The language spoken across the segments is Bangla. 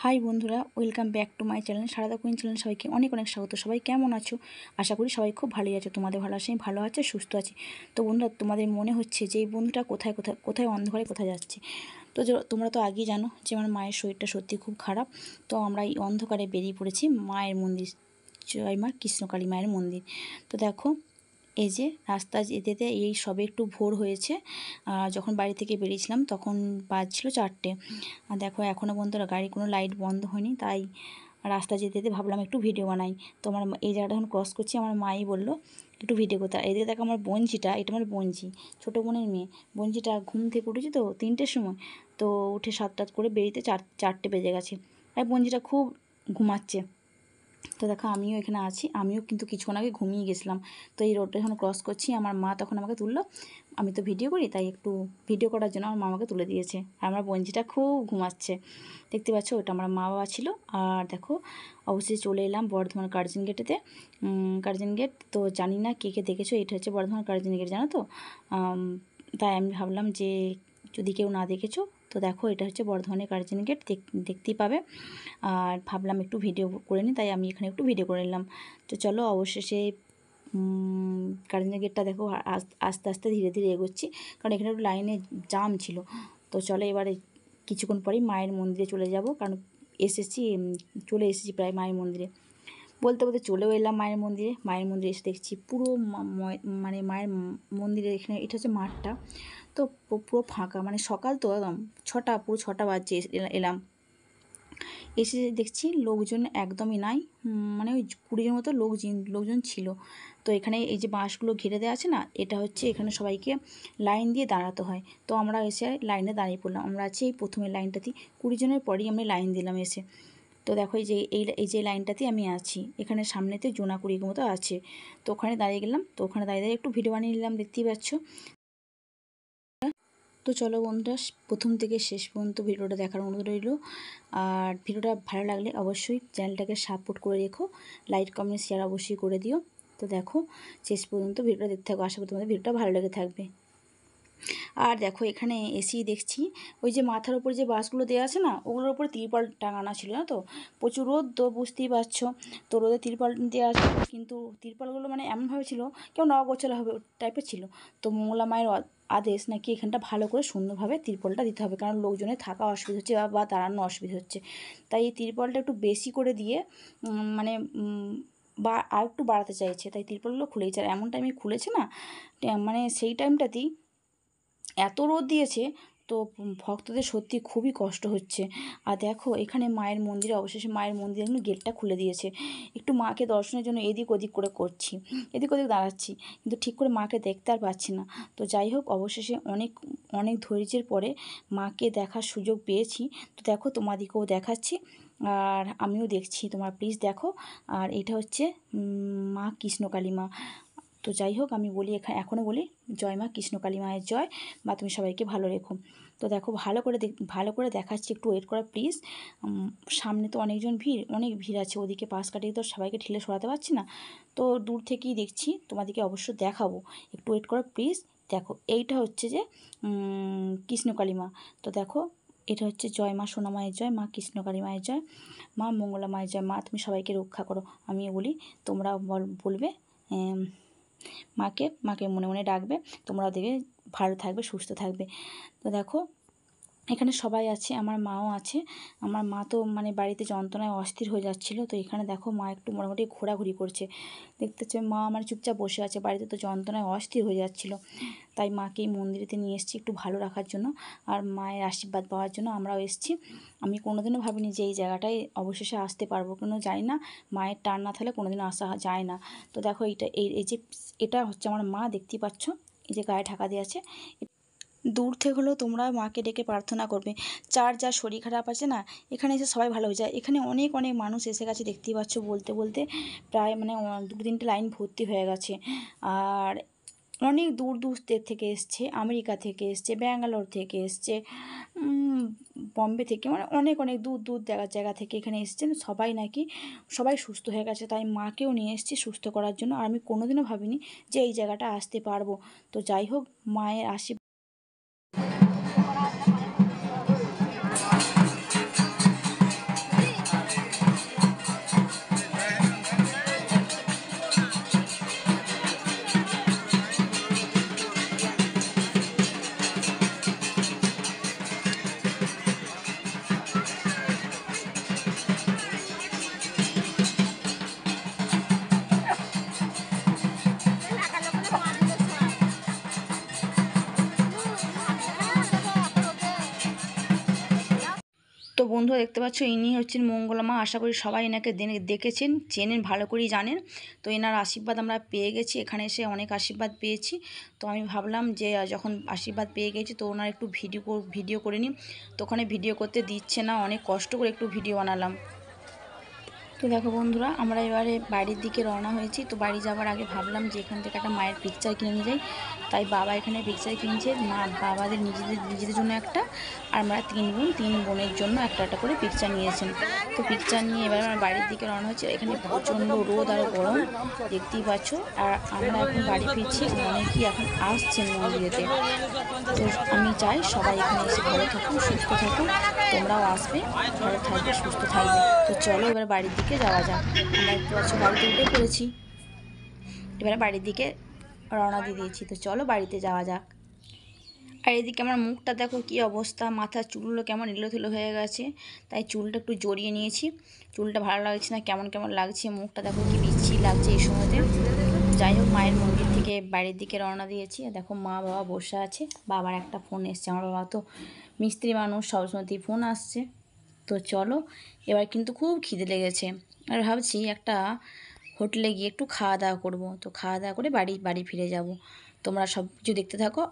হাই বন্ধুরা, welcome back to my channel Sarada queen channel. সবাইকে অনেক অনেক স্বাগত। সবাই কেমন আছো? আশা করি সবাই খুব ভালোই আছো। তোমাদের ভালো আসে, ভালো আছে, সুস্থ আছি। তো বন্ধুরা, তোমাদের মনে হচ্ছে যে এই বন্ধুটা কোথায় কোথায় কোথায় অন্ধকারে কোথায় যাচ্ছে। তো তোমরা তো আগেই জানো যে আমার মায়ের শরীরটা সত্যি খুব খারাপ। তো আমরা এই অন্ধকারে বেরিয়ে পড়েছি মায়ের মন্দির, জয় মা কৃষ্ণকালী মায়ের মন্দির। তো দেখো, এই যে রাস্তা যেতে যেতে এই সবে একটু ভোর হয়েছে। যখন বাড়ি থেকে বেরিয়েছিলাম তখন বাজছিল 4টে। আর দেখো এখনও পর্যন্ত গাড়ির কোনো লাইট বন্ধ হয়নি, তাই রাস্তা যেতে যেতে ভাবলাম একটু ভিডিও বানাই। তো আমার এই জায়গাটা যখন ক্রস করছি, আমার মাই বললো একটু ভিডিও করতে। এদিকে দেখো আমার বোনঝিটা, এটা আমার বোনঝি, ছোটো বোনের মেয়ে। বোনঝিটা ঘুম থেকে উঠেছে তো 3টের সময়, তো উঠে 7 করে বেরিয়েতে 4টে বেজে গেছে। আর বোনঝিটা খুব ঘুমাচ্ছে। তো দেখো আমিও এখানে আছি, আমিও কিন্তু কিছুক্ষণ আগে ঘুমিয়ে গেছিলাম। তো এই রোডটা যখন ক্রস করছি, আমার মা তখন আমাকে তুললো। আমি তো ভিডিও করি, তাই একটু ভিডিও করার জন্য আমার মা আমাকে তুলে দিয়েছে। আর আমার বোনঝিটা খুব ঘুমাচ্ছে, দেখতে পাচ্ছ। ওটা আমার মা বাবা ছিল। আর দেখো অবশ্যই চলে এলাম বর্ধমান কার্জন গেটেতে। কার্জন গেট তো জানি না কে কে দেখেছো, এটা হচ্ছে বর্ধমান কার্জন গেট, জানো তো। তাই আমি ভাবলাম যে যদি কেউ না দেখেছো, তো দেখো এটা হচ্ছে বর্ধমানের কার্জন গেট, দেখতেই পাবে। আর ভাবলাম একটু ভিডিও করে নিই, তাই আমি এখানে একটু ভিডিও করে নিলাম। তো চলো, অবশেষে কার্জন গেটটা দেখো আস্তে আস্তে ধীরে ধীরে এগোচ্ছি, কারণ এখানে একটু লাইনে জাম ছিল। তো চলো এবারে কিছুক্ষণ পরেই মায়ের মন্দিরে চলে যাব, কারণ চলে এসেছি প্রায় মায়ের মন্দিরে। বলতে বলতে চলেও এলাম মায়ের মন্দিরে। মায়ের মন্দিরে এসে দেখছি পুরো মানে মায়ের মন্দিরে এখানে, এটা হচ্ছে মাঠটা তো পুরো ফাঁকা। মানে সকাল তো একদম পুরো 6টা বাজছে এলাম। এসে দেখছি লোকজন একদমই নাই। মানে ওই 20 জন মতো লোকজন ছিল। তো এখানে এই যে বাঁশগুলো ঘিরে দেওয়া আছে না, এটা হচ্ছে এখানে সবাইকে লাইন দিয়ে দাঁড়াতে হয়। তো আমরা এসে লাইনে দাঁড়িয়ে পড়লাম। আমরা আছি এই প্রথমের লাইনটাতেই, 20 জনের পরেই আমরা লাইন দিলাম এসে। তো দেখো এই যে লাইনটাতেই আমি আছি, এখানে সামনেতে জোনা 20 মতো আছে। তো ওখানে দাঁড়িয়ে গেলাম। তো ওখানে দাঁড়িয়ে দাঁড়িয়ে একটু ভিডিও বানিয়ে নিলাম, দেখতেই পাচ্ছ। তো চলো বন্ধুরা, প্রথম থেকে শেষ পর্যন্ত ভিডিওটা দেখার অনুরোধ রইল। আর ভিডিওটা ভালো লাগলে অবশ্যই চ্যানেলটাকে সাপোর্ট করে রেখো, লাইক কমেন্ট শেয়ার অবশ্যই করে দিও। তো দেখো শেষ পর্যন্ত ভিডিওটা দেখতে থাকো, আশা করি তোমাদের ভিডিওটা ভালো লেগে থাকবে। আর দেখো এখানে এসেই দেখছি ওই যে মাথার উপরে যে বাসগুলো দেওয়া আছে না, ওগুলোর উপরে তিরপল টাঙানো ছিল না। তো প্রচুর রোদ, তো বুঝতেই পারছো। তো রোদে তিরপল দেওয়া আছে, কিন্তু তিরপলগুলো মানে এমনভাবে ছিল কেউ নগোছালো হবে টাইপের ছিল। তো মঙ্গলা মায়ের আদেশ নাকি এখানটা ভালো করে সুন্দরভাবে তিরপলটা দিতে হবে, কারণ লোকজনের থাকা অসুবিধা হচ্ছে বা দাঁড়ানো অসুবিধা হচ্ছে। তাই এই তিরপলটা একটু বেশি করে দিয়ে মানে বা আর একটু বাড়াতে চাইছে, তাই তিরপলগুলো খুলেছে। আর এমন টাইমে খুলেছে না, মানে সেই টাইমটাতেই এত রোদ দিয়েছে, তো ভক্তদের সত্যি খুবই কষ্ট হচ্ছে। আর দেখো এখানে মায়ের মন্দিরে, অবশেষে মায়ের মন্দিরে গেটটা খুলে দিয়েছে। একটু মাকে দর্শনের জন্য এদিক ওদিক করে করছি, এদিক ওদিক দাঁড়াচ্ছি, কিন্তু ঠিক করে মাকে দেখতে আর পাচ্ছি না। তো যাই হোক, অবশেষে অনেক অনেক ধৈর্যের পরে মাকে দেখার সুযোগ পেয়েছি। তো দেখো তোমাদেরকেও দেখাচ্ছি, আর আমিও দেখছি, তোমরা প্লিজ দেখো। আর এটা হচ্ছে মা কৃষ্ণকালী মা। তো যাই হোক, আমি বলি এখনও বলি, জয় মা কৃষ্ণকালী মায়ের জয়। মা তুমি সবাইকে ভালো রেখো। তো দেখো ভালো করে দেখাচ্ছি, একটু ওয়েট করা প্লিজ। সামনে তো অনেক ভিড় আছে, ওদিকে পাশ কাটিয়ে তো সবাইকে ঠেলে সরাতে পারছি না। তো দূর থেকেই দেখছি, তোমাদেরকে অবশ্য দেখাবো, একটু ওয়েট করো প্লিজ। দেখো এইটা হচ্ছে যে কৃষ্ণকালী মা। তো দেখো এটা হচ্ছে জয় মা সোনা মায়ের জয়, মা কৃষ্ণকালী মায়ের জয়, মা মঙ্গলা মায়ের জয়। মা তুমি সবাইকে রক্ষা করো, আমিও বলি, তোমরা বলবে মাকে মনে মনে ডাকবে, তোমরাও দেখবে ভালো থাকবে, সুস্থ থাকবে। তো দেখো এখানে সবাই আছে, আমার মাও আছে। আমার মা তো মানে বাড়িতে যন্ত্রণায় অস্থির হয়ে যাচ্ছিলো। তো এখানে দেখো মা একটু মোটামুটি ঘোরাঘুরি করছে, দেখতে হচ্ছে। মা মানে চুপচাপ বসে আছে, বাড়িতে তো যন্ত্রণায় অস্থির হয়ে যাচ্ছিলো। তাই মাকে এই মন্দিরেতে নিয়ে এসেছি একটু ভালো রাখার জন্য, আর মায়ের আশীর্বাদ পাওয়ার জন্য আমরাও এসেছি। আমি কোনোদিনও ভাবিনি যে এই জায়গাটায় অবশেষে আসতে পারবো, কোনো জানি না, মায়ের টান না থাকলে কোনোদিনও আসা যায় না। তো দেখো এটা হচ্ছে আমার মা, দেখতেই পাচ্ছ, এই যে গায়ে ঢাকা দিয়ে আছে। দূর থেকে হলেও তোমরা মাকে ডেকে প্রার্থনা করবে, যার শরীর খারাপ আছে না, এখানে এসে সবাই ভালো হয়ে যায়। এখানে অনেক অনেক মানুষ এসে গেছে, দেখতেই পাচ্ছ। বলতে বলতে প্রায় মানে 2-3টে লাইন ভর্তি হয়ে গেছে। আর অনেক দূর দূর থেকে এসছে, আমেরিকা থেকে এসছে, ব্যাঙ্গালোর থেকে এসছে, বম্বে থেকে, মানে অনেক অনেক দূর দূর জায়গা থেকে এখানে এসছেন সবাই সুস্থ হয়ে গেছে। তাই মাকেও নিয়ে এসেছি সুস্থ করার জন্য। আর আমি কোনোদিনও ভাবিনি যে এই জায়গাটা আসতে পারবো। তো যাই হোক, মায়ের আশীর্বাদ। বন্ধুরা দেখতে পাচ্ছ, ইনি হচ্ছেন মঙ্গলা মা। আশা করি সবাই এনাকে দেখেছেন, চেনেন, ভালো করেই জানেন। তো এনার আশীর্বাদ আমরা পেয়ে গেছি, এখানে এসে অনেক আশীর্বাদ পেয়েছি। তো আমি ভাবলাম যে যখন আশীর্বাদ পেয়ে গেছি তো ওনার একটু ভিডিও করে নিই। তো ওখানে ভিডিও করতে দিচ্ছে না, অনেক কষ্ট করে একটু ভিডিও বানালাম। তো দেখো বন্ধুরা, আমরা এবারে বাড়ির দিকে রওনা হয়েছি। তো বাড়ি যাওয়ার আগে ভাবলাম যে এখান থেকে একটা মায়ের পিকচার কিনে নিয়ে যাই। তাই বাবা এখানে পিকচার কিনছে, বাবাদের নিজেদের জন্য একটা, আর আমরা 3 বোন, 3 বোনের জন্য একটা একটা করে পিকচার নিয়েছেন। তো পিকচার নিয়ে এবার আমরা বাড়ির দিকে রওনা হচ্ছে। এখানে প্রচণ্ড রোদ আর গরম দেখতেই পাচ্ছ। আর আমরা এখন বাড়ি ফিরছি, অনেকেই এখন আসছেন মন্দিরেতে। তো আমি চাই সবাই এখানে এসে ভালো থাকুন, সুস্থ থাকুন, তোমরাও আসবে, ভালো থাকবে, সুস্থ থাকবে। তো চলো এবার বাড়ির দিকে যাওয়া যাক। আমরা একটু পাচ্ছ বাড়িতে উঠে পড়েছি, এবারে বাড়ির দিকে রওনা দিয়ে দিয়েছি। তো চলো বাড়িতে যাওয়া যাক। আর এদিকে আমার মুখটা দেখো কী অবস্থা, মাথার চুলগুলো কেমন এলোথেলো হয়ে গেছে, তাই চুলটা একটু জড়িয়ে নিয়েছি। চুলটা ভালো লাগছে না, কেমন কেমন লাগছে, মুখটা দেখো কি বিচ্ছিরি লাগছে এই সময়তে। যাই হোক, মায়ের মন্দির থেকে বাইরের দিকে রওনা দিয়েছি। আর দেখো মা বাবা বসে আছে, বাবার একটা ফোন এসছে। আমার বাবা তো মিস্ত্রি মানুষ, সবসময়তেই ফোন আসছে। তো চলো, এবার কিন্তু খুব খিদে লেগেছে, আর ভাবছি একটা হোটেলে গিয়ে একটু খাওয়া দাওয়া করবো। তো খাওয়া দাওয়া করে বাড়ি ফিরে যাব। তোমরা সব কিছু দেখতে থাকো।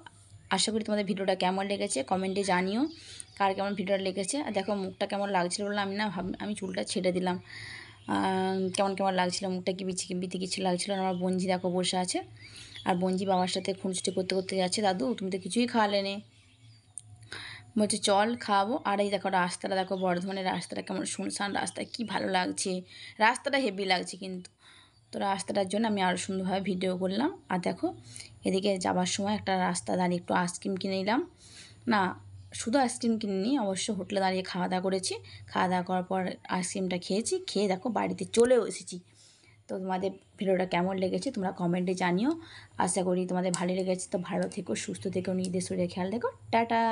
আশা করি তোমাদের ভিডিওটা কেমন লেগেছে কমেন্টে জানিও, কার কেমন ভিডিওটা লেগেছে। আর দেখো মুখটা কেমন লাগছিল বললাম, আমি চুলটা ছেড়ে দিলাম। কেমন কেমন লাগছিল, মুখটা কি বিতি কিছু লাগছিল। আমার বোনজি দেখো বসে আছে, আর বোনজি বাবার সাথে খুনসুটি করতে করতে যাচ্ছে, দাদু তুমি তো কিছুই খাওয়ালে নে, বলছে চল খাওয়াবো। আর এই দেখো রাস্তাটা দেখো, বর্ধমানের রাস্তাটা কেমন শুনশান রাস্তা, কি ভালো লাগছে, রাস্তাটা হেভি লাগছে কিন্তু। তো রাস্তাটার জন্য আমি আরও সুন্দরভাবে ভিডিও করলাম। আর দেখো এদিকে যাবার সময় একটা রাস্তা দাঁড়িয়ে একটু আইসক্রিম কিনে নিলাম। না, শুধু আইসক্রিম কিনিনি, অবশ্য হোটেলে দাঁড়িয়ে খাওয়া দাওয়া করেছি। খাওয়া দাওয়া করার পর আইসক্রিমটা খেয়েছি, খেয়ে দেখো বাড়িতে চলেও এসেছি। তো তোমাদের ভিডিওটা কেমন লেগেছে তোমরা কমেন্টে জানিও। আশা করি তোমাদের ভালো লেগেছে। তো ভালো থেকো, সুস্থ থেকো, নিজেদের শরীরে খেয়াল রেখো। টাটা।